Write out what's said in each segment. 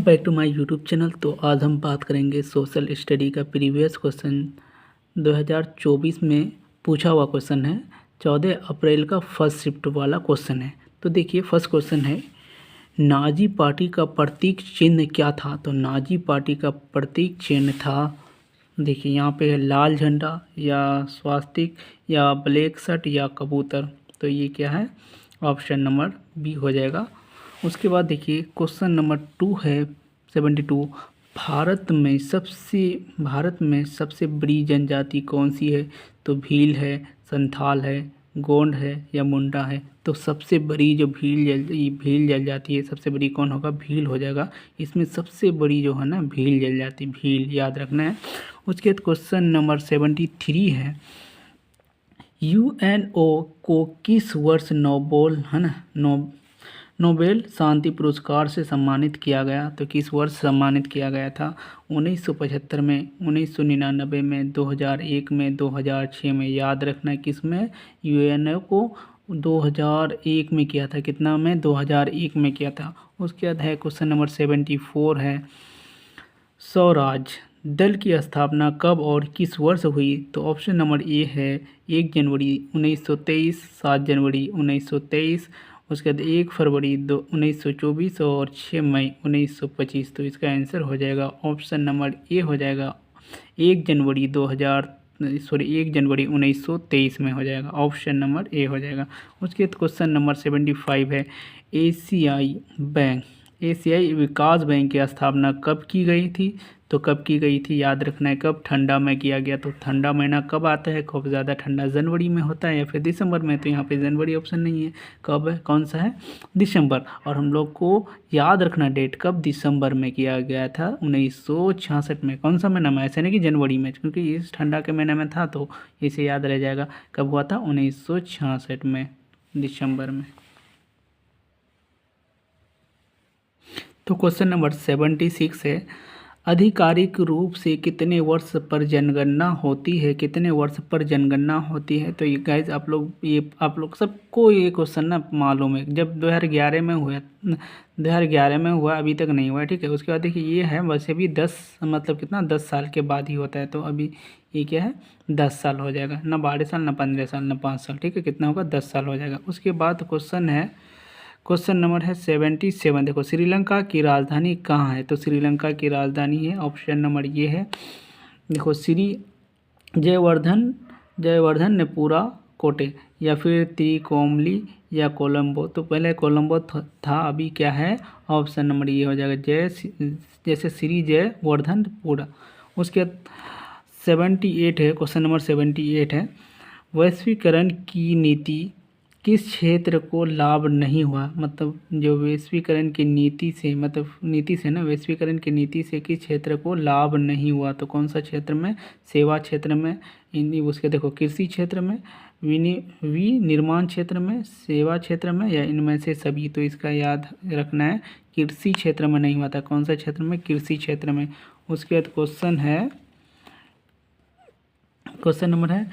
Welcome back to my YouTube channel. तो आज हम बात करेंगे सोशल स्टडी का प्रीवियस क्वेश्चन 2024 में पूछा हुआ क्वेश्चन है। 14 अप्रैल का फर्स्ट शिफ्ट वाला क्वेश्चन है। तो देखिए फर्स्ट क्वेश्चन है, नाजी पार्टी का प्रतीक चिन्ह क्या था? तो नाजी पार्टी का प्रतीक चिन्ह था, देखिए यहाँ पे है लाल झंडा या स्वास्तिक या ब्लैक शर्ट या कबूतर। तो ये क्या है? ऑप्शन नंबर बी हो जाएगा। उसके बाद देखिए क्वेश्चन नंबर 2 है 72, भारत में सबसे बड़ी जनजाति कौन सी है? तो भील है, संथाल है, गोंड है या मुंडा है। तो सबसे बड़ी जो भील जनजाति है, सबसे बड़ी कौन होगा? भील हो जाएगा। इसमें सबसे बड़ी जो है ना भील जनजाति, भील याद रखना है। उसके बाद क्वेश्चन नंबर 73 है, यूएनओ को किस वर्ष नोबेल शांति पुरस्कार से सम्मानित किया गया? तो किस वर्ष सम्मानित किया गया था? 1975 में, 1999 में, 2001 में, 2006 में। याद रखना है किस में? यूएनओ को 2001 में किया था। कितना में? 2001 में किया था। उसके बाद है क्वेश्चन नंबर 74 है, स्वराज दल की स्थापना कब और किस वर्ष हुई? तो ऑप्शन नंबर ए है 1 जनवरी 1923, 7 जनवरी 1923, उसके बाद 1 फरवरी 1924 और 6 मई 1925। तो इसका आंसर हो जाएगा ऑप्शन नंबर ए हो जाएगा 1 जनवरी 1923 में हो जाएगा। ऑप्शन नंबर ए हो जाएगा। उसके बाद क्वेश्चन नंबर 75 है, एशियाई विकास बैंक की स्थापना कब की गई थी? तो कब की गई थी? याद रखना है कब? ठंडा में किया गया। तो ठंडा महीना कब आता है? खूब ज़्यादा ठंडा जनवरी में होता है या फिर दिसंबर में। तो यहाँ पे जनवरी ऑप्शन नहीं है। कब है? कौन सा है? दिसंबर। और हम लोग को याद रखना डेट कब? दिसंबर में किया गया था 1966 में। कौन सा महीना में? ऐसे नहीं कि जनवरी में, क्योंकि इस ठंडा के महीने में था तो इसे याद रह जाएगा। कब हुआ था? 1966 में, दिसंबर में। तो क्वेश्चन नंबर 76 है, आधिकारिक रूप से कितने वर्ष पर जनगणना होती है? कितने वर्ष पर जनगणना होती है? तो ये गाइज आप लोग सबको ये क्वेश्चन ना मालूम है। जब 2011 में हुआ, अभी तक नहीं हुआ। ठीक है। उसके बाद देखिए ये है, वैसे भी 10 साल के बाद ही होता है। तो अभी ये क्या है? 10 साल हो जाएगा। ना 12 साल, ना 15 साल, ना 5 साल। ठीक है। कितना होगा? 10 साल हो जाएगा। उसके बाद क्वेश्चन नंबर है 77। देखो श्रीलंका की राजधानी कहाँ है? तो श्रीलंका की राजधानी है, ऑप्शन नंबर ये है, देखो जयवर्धन नेपुरा कोटे या फिर त्रिकोमली या कोलंबो। तो पहले कोलंबो था, अभी क्या है? ऑप्शन नंबर ये हो जाएगा जैसे श्री जयवर्धनपुरा। उसके 78 है, क्वेश्चन नंबर 78 है, वैश्वीकरण की नीति किस क्षेत्र को लाभ नहीं हुआ? मतलब जो वैश्वीकरण की नीति से वैश्वीकरण की नीति से किस क्षेत्र को लाभ नहीं हुआ? तो कौन सा क्षेत्र में? सेवा क्षेत्र में, उसके देखो कृषि क्षेत्र में, विनिर्माण क्षेत्र में, सेवा क्षेत्र में या इनमें से सभी। तो इसका याद रखना है कृषि क्षेत्र में नहीं हुआ था। कौन सा क्षेत्र में? कृषि क्षेत्र में। उसके बाद क्वेश्चन नंबर है,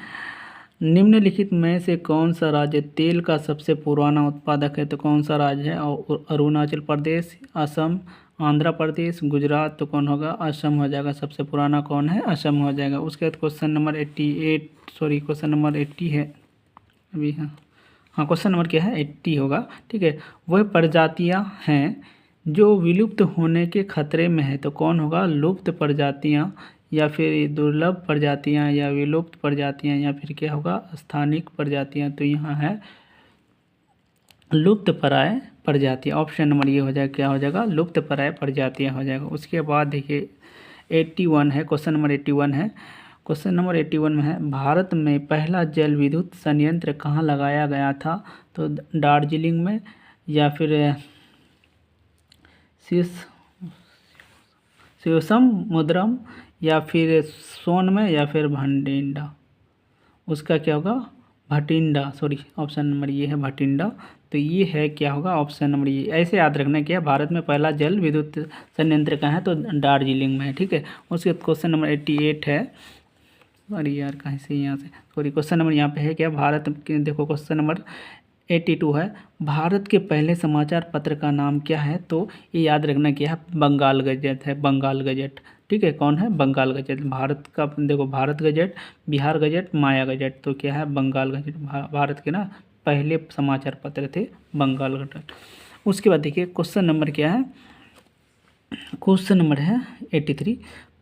निम्नलिखित में से कौन सा राज्य तेल का सबसे पुराना उत्पादक है? तो कौन सा राज्य है? अरुणाचल प्रदेश, असम, आंध्र प्रदेश, गुजरात। तो कौन होगा? असम हो जाएगा। सबसे पुराना कौन है? असम हो जाएगा। उसके बाद क्वेश्चन नंबर 80 है अभी। हाँ क्वेश्चन नंबर क्या है? 80 होगा। ठीक है। वह प्रजातियाँ हैं जो विलुप्त होने के खतरे में है। तो कौन होगा? लुप्त प्रजातियाँ या फिर दुर्लभ प्रजातियां या विलुप्त प्रजातियां या फिर क्या होगा? स्थानिक प्रजातियां। तो यहाँ है लुप्तप्राय प्रजातियां। ऑप्शन नंबर ये हो जाएगा, क्या हो जाएगा? लुप्तप्राय प्रजातियां हो जाएगा। उसके बाद देखिए 81 है, क्वेश्चन नंबर 81 है। क्वेश्चन नंबर 81 में है, भारत में पहला जल विद्युत संयंत्र कहाँ लगाया गया था? तो दार्जिलिंग में या फिर शिवसमुद्रम या फिर सोन में या फिर भटिंडा। उसका क्या होगा? भटिंडा, ऑप्शन नंबर ये है भटिंडा। तो ये है क्या होगा? ऑप्शन नंबर ये। ऐसे याद रखना क्या, भारत में पहला जल विद्युत संयंत्र कहाँ है? तो दार्जिलिंग में है। ठीक है। उसके बाद क्वेश्चन नंबर 88 है, अरे यार कहाँ से यहाँ से क्वेश्चन नंबर यहाँ पे है क्या? भारत के देखो क्वेश्चन नंबर 82 है, भारत के पहले समाचार पत्र का नाम क्या है? तो ये याद रखना क्या है, बंगाल गजट है, बंगाल गजट। ठीक है, कौन है? बंगाल गजट। भारत का देखो, भारत गजट, बिहार गजट, माया गजट, तो क्या है? बंगाल गजट। भारत के ना पहले समाचार पत्र थे बंगाल गजट। उसके बाद देखिए क्वेश्चन नंबर क्या है, क्वेश्चन नंबर है 83,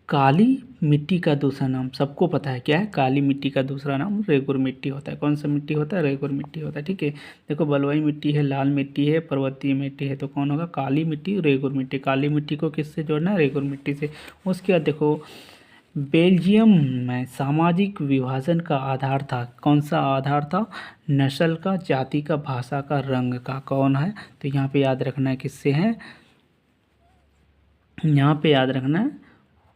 काली मिट्टी का दूसरा नाम। सबको पता है क्या है? काली मिट्टी का दूसरा नाम रेगुर मिट्टी होता है। कौन सा मिट्टी होता है? रेगुर मिट्टी होता है। ठीक है, देखो बलुई मिट्टी है, लाल मिट्टी है, पर्वतीय मिट्टी है, तो कौन होगा? काली मिट्टी, रेगुर मिट्टी। काली मिट्टी को किससे जोड़ना है? रेगुर मिट्टी से। उसके बाद देखो बेल्जियम में सामाजिक विभाजन का आधार था। कौन सा आधार था? नस्ल का, जाति का, भाषा का, रंग का। कौन है? तो यहाँ पे याद रखना है किससे है, यहाँ पे याद रखना है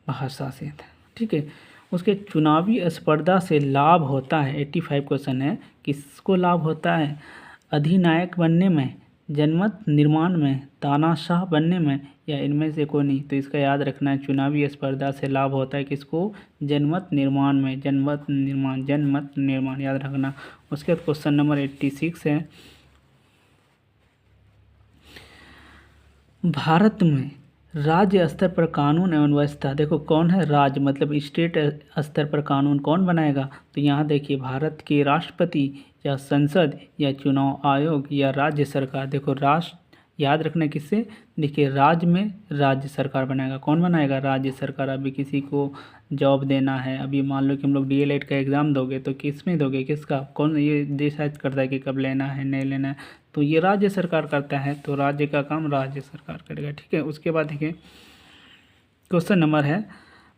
भाषा से। ठीक है, उसके चुनावी स्पर्धा से लाभ होता है। 85 क्वेश्चन है, किसको लाभ होता है? अधिनायक बनने में, जनमत निर्माण में, तानाशाह बनने में, या इनमें से कोई नहीं। तो इसका याद रखना है, चुनावी स्पर्धा से लाभ होता है किसको? जनमत निर्माण में, जनमत निर्माण, जनमत निर्माण याद रखना। उसके बाद क्वेश्चन नंबर 86 है, भारत में राज्य स्तर पर कानून एवं व्यवस्था। देखो कौन है? राज्य मतलब स्टेट स्तर पर कानून कौन बनाएगा? तो यहाँ देखिए भारत के राष्ट्रपति या संसद या चुनाव आयोग या राज्य सरकार। देखो राष्ट्र याद रखना किससे? देखिए राज्य में राज्य सरकार बनाएगा। कौन बनाएगा? राज्य सरकार। अभी किसी को जॉब देना है, अभी मान लो कि हम लोग DLED का एग्ज़ाम दोगे तो किस में दोगे? किसका? कौन ये डिसाइड करता है कि कब लेना है नहीं लेना है? तो ये राज्य सरकार करता है, तो राज्य का काम राज्य सरकार करेगा। ठीक है, उसके बाद देखिए क्वेश्चन नंबर है,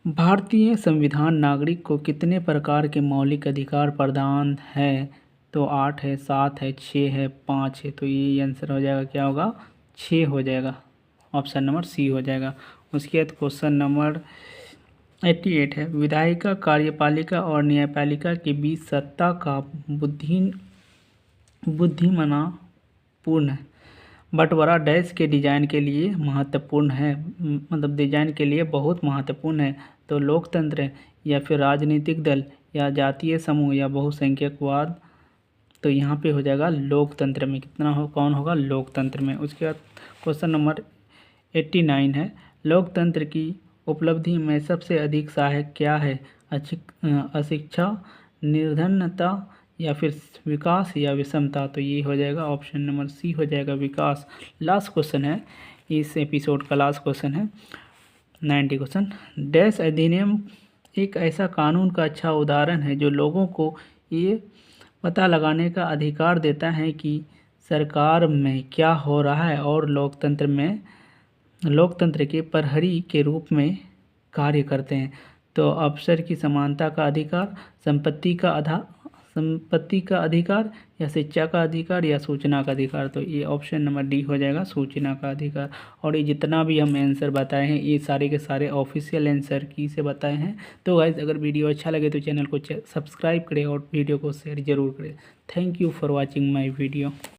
भारतीय संविधान नागरिक को कितने प्रकार के मौलिक अधिकार प्रदान है? तो 8 है, 7 है, 6 है, 5 है। तो ये आंसर हो जाएगा, क्या होगा? 6 हो जाएगा, ऑप्शन नंबर सी हो जाएगा। उसके बाद क्वेश्चन नंबर 88 है, विधायिका, कार्यपालिका और न्यायपालिका के बीच सत्ता का बुद्धिमानपूर्ण बंटवारा डैश के डिजाइन के लिए महत्वपूर्ण है, मतलब डिजाइन के लिए बहुत महत्वपूर्ण है। तो लोकतंत्र या फिर राजनीतिक दल या जातीय समूह या बहुसंख्यकवाद। तो यहाँ पे हो जाएगा लोकतंत्र में। कितना हो, कौन होगा? लोकतंत्र में। उसके बाद क्वेश्चन नंबर 89 है, लोकतंत्र की उपलब्धि में सबसे अधिक सहायक क्या है? अशिक्षा, निर्धनता, या फिर विकास, या विषमता। तो ये हो जाएगा ऑप्शन नंबर सी हो जाएगा, विकास। लास्ट क्वेश्चन है, इस एपिसोड का लास्ट क्वेश्चन है 90 क्वेश्चन, डैश अधिनियम एक ऐसा कानून का अच्छा उदाहरण है जो लोगों को ये पता लगाने का अधिकार देता है कि सरकार में क्या हो रहा है और लोकतंत्र के प्रहरी के रूप में कार्य करते हैं। तो अवसर की समानता का अधिकार, संपत्ति का अधिकार, या शिक्षा का अधिकार, या सूचना का अधिकार। तो ये ऑप्शन नंबर डी हो जाएगा, सूचना का अधिकार। और ये जितना भी हम आंसर बताए हैं ये सारे के सारे ऑफिशियल आंसर की से बताए हैं। तो गाइस अगर वीडियो अच्छा लगे तो चैनल को सब्सक्राइब करें और वीडियो को शेयर जरूर करें। Thank you for watching my video.